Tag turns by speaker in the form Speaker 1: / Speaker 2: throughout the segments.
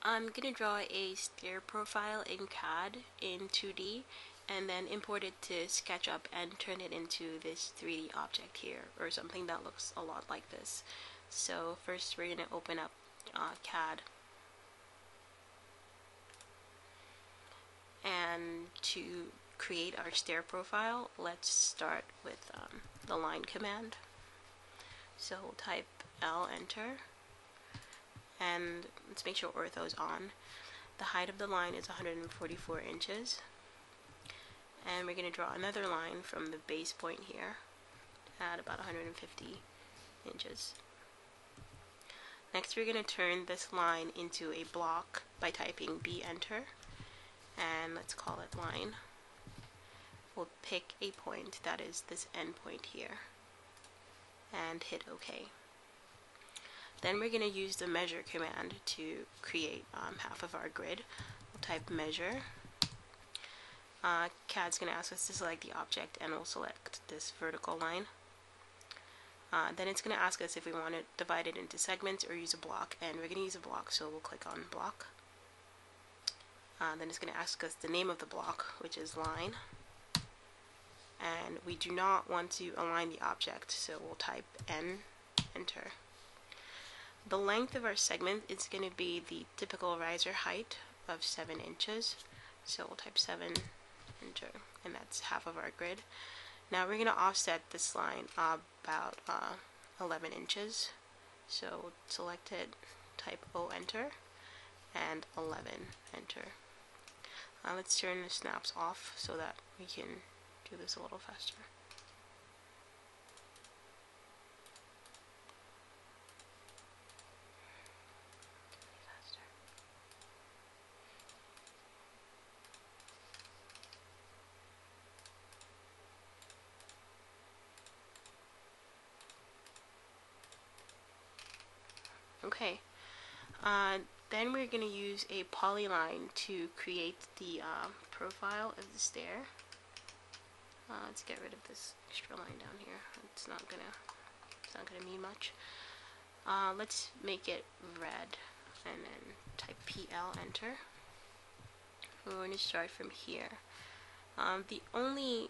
Speaker 1: I'm going to draw a stair profile in CAD in 2D and then import it to SketchUp and turn it into this 3D object here, or something that looks a lot like this. So first we're going to open up CAD, and to create our stair profile, let's start with the line command. So we'll type L, enter, and let's make sure ortho is on. The height of the line is 144 inches, and we're going to draw another line from the base point here at about 150 inches. Next we're going to turn this line into a block by typing B, enter, and let's call it line. We'll pick a point, that is this end point here, and hit OK. Then we're going to use the measure command to create half of our grid. We'll type measure. CAD's going to ask us to select the object, and we'll select this vertical line. Then it's going to ask us if we want to divide it into segments or use a block, and we're going to use a block, so we'll click on block. Then it's going to ask us the name of the block, which is line, and we do not want to align the object, so we'll type N, enter. The length of our segment is going to be the typical riser height of 7 inches, so we'll type 7, enter, and that's half of our grid. Now we're going to offset this line about 11 inches, so we'll select it, type O, enter, and 11, enter. Let's turn the snaps off so that we can do this a little faster. Okay, then we're going to use a polyline to create the profile of the stair. Let's get rid of this extra line down here. It's not gonna mean much. Let's make it red, and then type PL, enter. We're going to start from here. The only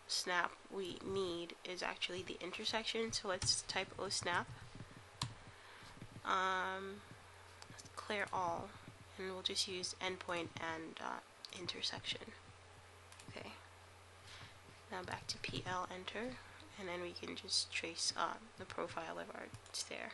Speaker 1: snap we need is actually the intersection, so let's type O snap. Let's clear all, and we'll just use endpoint and intersection. Okay. Now back to PL, enter, and then we can just trace the profile of our stair.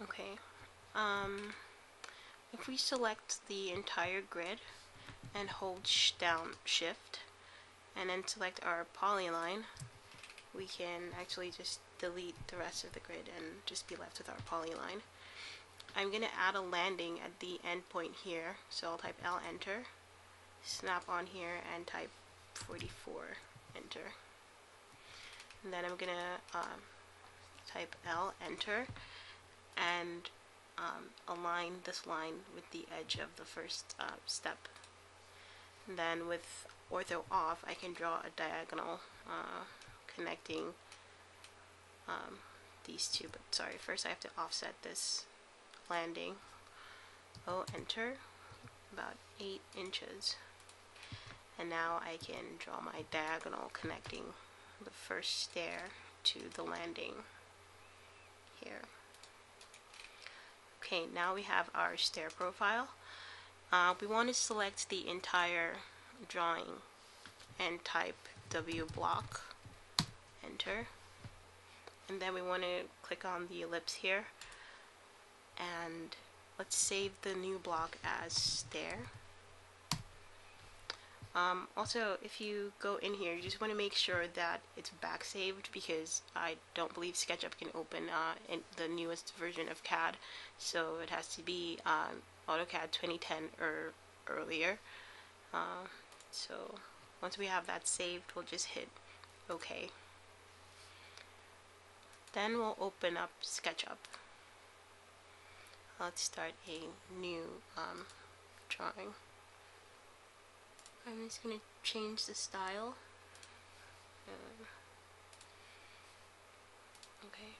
Speaker 1: Okay, if we select the entire grid and hold down shift and then select our polyline, we can actually just delete the rest of the grid and just be left with our polyline. I'm going to add a landing at the end point here, so I'll type L, enter, snap on here, and type 44, enter. And then I'm going to type L, enter, and align this line with the edge of the first step. And then with ortho off, I can draw a diagonal connecting these two, but sorry, first I have to offset this landing. O, enter, about 8 inches. And now I can draw my diagonal connecting the first stair to the landing here. Okay, now we have our stair profile. We want to select the entire drawing and type W block, enter, and then we want to click on the ellipse here, and let's save the new block as stair, Also, if you go in here, you just want to make sure that it's back saved, because I don't believe SketchUp can open in the newest version of CAD, so it has to be AutoCAD 2010 or earlier. So once we have that saved, we'll just hit OK. Then we'll open up SketchUp. Let's start a new drawing. I'm just going to change the style. Okay.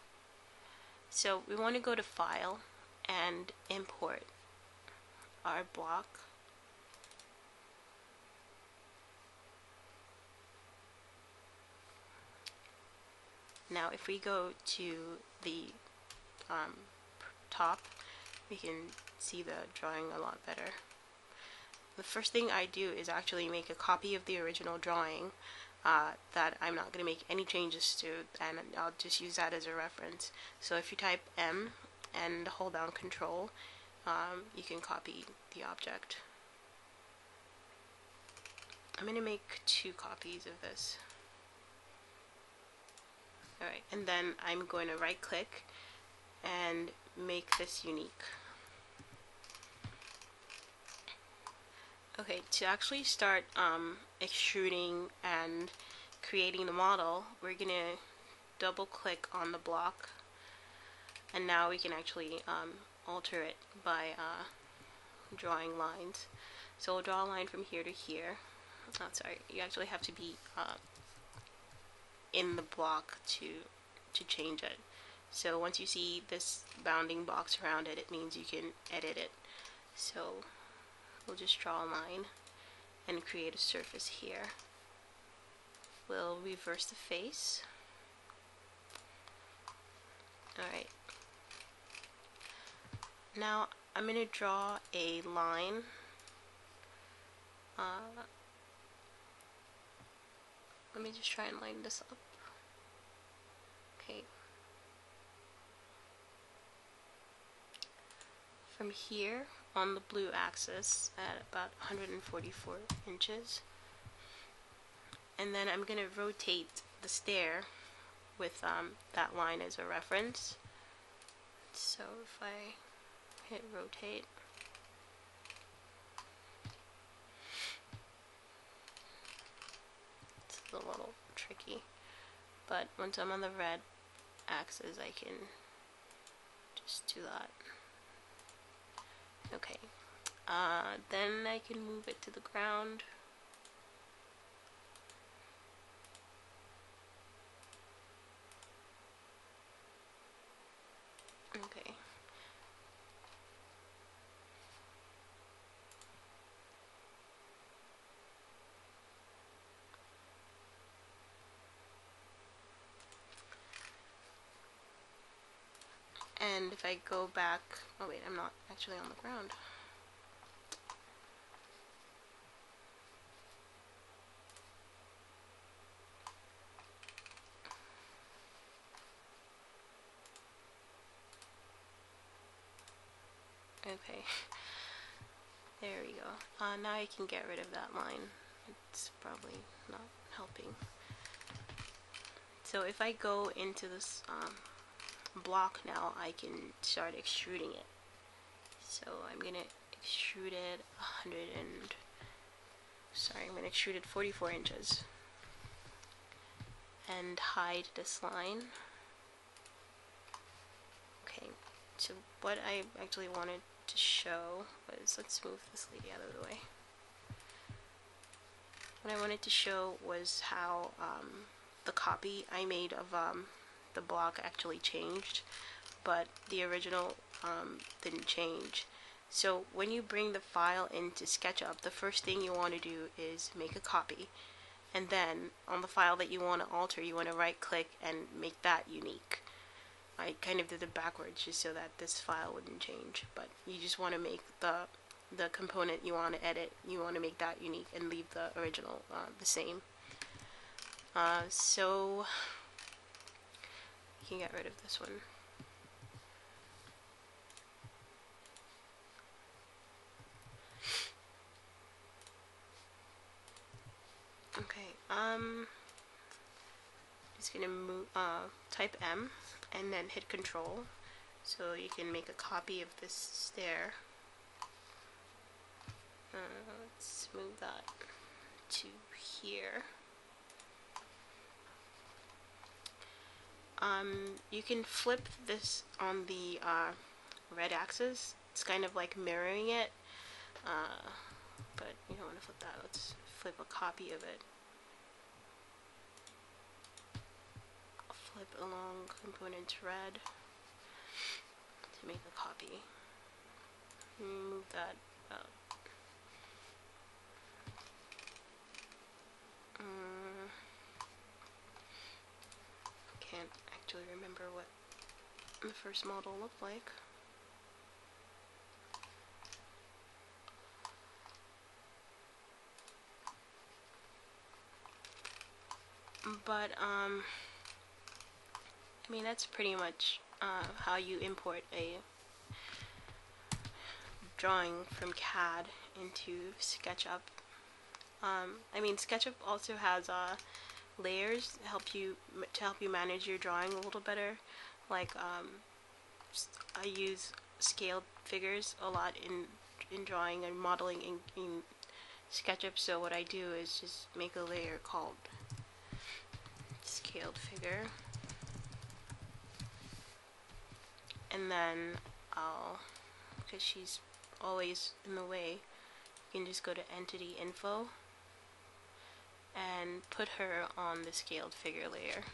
Speaker 1: So we want to go to File and import our block. Now if we go to the top, we can see the drawing a lot better. The first thing I do is actually make a copy of the original drawing that I'm not going to make any changes to, and I'll just use that as a reference. So if you type M and hold down Control, you can copy the object. I'm going to make 2 copies of this. Alright, and then I'm going to right click and make this unique. Okay, to actually start extruding and creating the model, we're going to double click on the block, and now we can actually alter it by drawing lines. So we'll draw a line from here to here. Oh, sorry, you actually have to be in the block to change it. So once you see this bounding box around it, it means you can edit it. So we'll just draw a line and create a surface here. We'll reverse the face. Alright. Now I'm going to draw a line. Let me just try and line this up. Okay. From here on the blue axis at about 144 inches. And then I'm going to rotate the stair with that line as a reference. So if I hit rotate, it's a little tricky, but once I'm on the red axis I can just do that. Okay, then I can move it to the ground. Okay. And if I go back, oh wait, I'm not actually on the ground. Okay, there we go. Now I can get rid of that line. It's probably not helping. So if I go into this block now, I can start extruding it. So I'm gonna extrude it I'm gonna extrude it 44 inches and hide this line. Okay, so what I actually wanted to show was, let's move this lady out of the way. What I wanted to show was how the copy I made of the block actually changed, but the original didn't change. So when you bring the file into SketchUp, the first thing you want to do is make a copy, and then on the file that you want to alter, you want to right click and make that unique. I kind of did it backwards just so that this file wouldn't change, but you just want to make the component you want to edit, you want to make that unique and leave the original the same. So you can get rid of this one. just gonna move, type M and then hit Control so you can make a copy of this stair. Let's move that to here. You can flip this on the red axis. It's kind of like mirroring it, but you don't want to flip that. Let's flip a copy of it. I'll flip along components red to make a copy. Move that up. Can't actually remember what the first model looked like. But I mean, that's pretty much how you import a drawing from CAD into SketchUp. I mean, SketchUp also has layers to help you manage your drawing a little better. Like I use scaled figures a lot in drawing and modeling in SketchUp. So what I do is just make a layer called scaled figure, and then because she's always in the way, you can just go to Entity Info and put her on the scaled figure layer.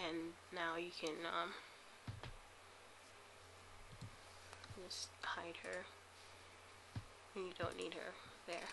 Speaker 1: And now you can just hide her. You don't need her there.